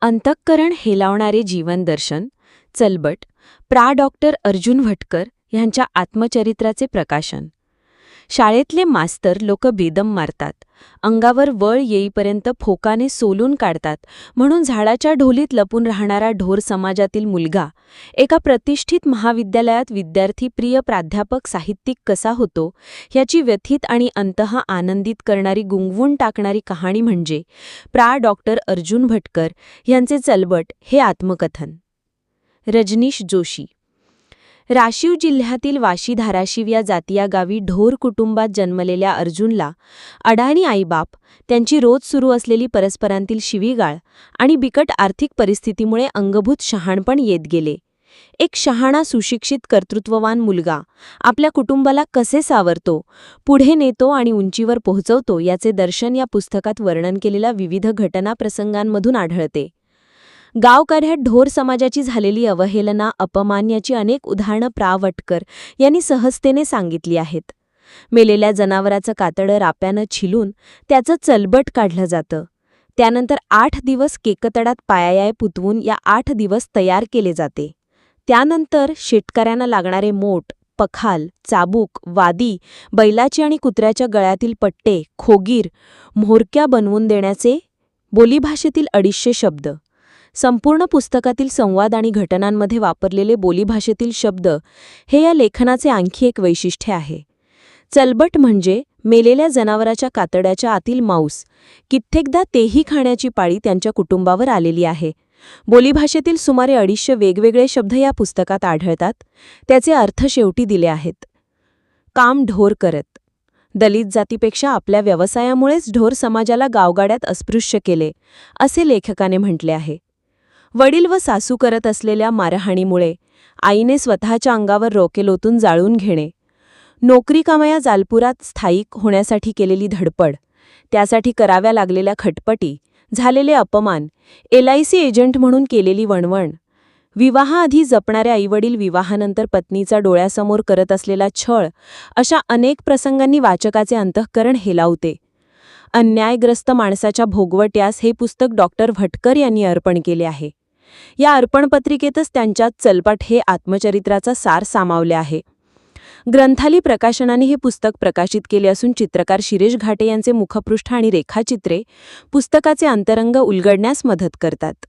अंतःकरण हेलावणारे जीवनदर्शन चलबट डॉक्टर अर्जुन भटकर यांच्या आत्मचरित्राचे प्रकाशन. शाळेतले मास्तर लोक बेदम मारतात, अंगावर वळ येईपर्यंत फोकाने सोलून काढतात म्हणून झाडाच्या ढोलीत लपून राहणारा ढोर समाजातील मुलगा एका प्रतिष्ठित महाविद्यालयात विद्यार्थी प्रिय प्राध्यापक साहित्यिक कसा होतो ह्याची व्यथित आणि अंतः आनंदित करणारी गुंगवून टाकणारी कहाणी म्हणजे डॉक्टर अर्जुन भटकर यांचे चलबट हे आत्मकथन. रजनीश जोशी. राशीव जिल्ह्यातील वाशी धाराशिव या जातीया गावी ढोर कुटुंबात जन्मलेल्या अर्जुनला अडाणी आईबाप, त्यांची रोज सुरू असलेली परस्परांतील शिवीगाळ आणि बिकट आर्थिक परिस्थितीमुळे अंगभूत शहाणपण येत गेले. एक शहाणा सुशिक्षित कर्तृत्ववान मुलगा आपल्या कुटुंबाला कसे सावरतो, पुढे नेतो आणि उंचीवर पोहोचवतो याचे दर्शन या पुस्तकात वर्णन केलेल्या विविध घटना प्रसंगांमधून आढळते. गावकऱ्यात ढोर समाजाची झालेली अवहेलना, अपमान याची अनेक उदाहरणं भटकर यांनी सहजतेने सांगितली आहेत. मेलेल्या जनावराचं कातडं राप्यानं छिलून त्याचं चलबट काढलं जातं. त्यानंतर 8 दिवस केकतडात पायायाय पुतवून या 8 दिवस तयार केले जाते. त्यानंतर शेतकऱ्यांना लागणारे मोट, पखाल, चाबूक, वादी, बैलाची आणि कुत्र्याच्या गळ्यातील पट्टे, खोगीर, म्होरक्या बनवून देण्याचे बोलीभाषेतील 250 शब्द. संपूर्ण पुस्तकातील संवाद आणि घटनांमध्ये वापरलेले बोलीभाषेतील शब्द हे या लेखनाचे आणखी एक वैशिष्ट्य आहे. चलबट म्हणजे मेलेल्या जनावराच्या कातड्याच्या आतील मांस, कित्येकदा तेही खाण्याची पाळी त्यांच्या कुटुंबावर आलेली आहे. बोलीभाषेतील सुमारे 250 वेगवेगळे शब्द या पुस्तकात आढळतात. त्याचे अर्थ शेवटी दिले आहेत. काम ढोर करत. दलित जातीपेक्षा आपल्या व्यवसायामुळेच ढोर समाजाला गावगाड्यात अस्पृश्य केले, असे लेखकाने म्हटले आहे. वडील व सासू करत असलेल्या मारहाणीमुळे आईने स्वतःच्या अंगावर रोकेल ओतून जाळून घेणे, नोकरी कामया जालपुरात स्थायिक होण्यासाठी केलेली धडपड, त्यासाठी कराव्या लागलेल्या खटपटी, झालेले अपमान, LIC एजंट म्हणून केलेली वणवण, विवाहाआधी जपणाऱ्या आईवडील विवाहानंतर पत्नीचा डोळ्यासमोर करत असलेला छळ, अशा अनेक प्रसंगांनी वाचकाचे अंतःकरण हेलावते. अन्यायग्रस्त माणसाच्या भोगवट्यास हे पुस्तक डॉक्टर भटकर यांनी अर्पण केले आहे. या अर्पणपत्रिकेतच त्यांच्या चलबट हे आत्मचरित्राचा सार सामावले आहे. ग्रंथाली प्रकाशनाने हे पुस्तक प्रकाशित केले असून चित्रकार शिरीष घाटे यांचे मुखपृष्ठ आणि रेखाचित्रे पुस्तकाचे अंतरंग उलगडण्यास मदत करतात.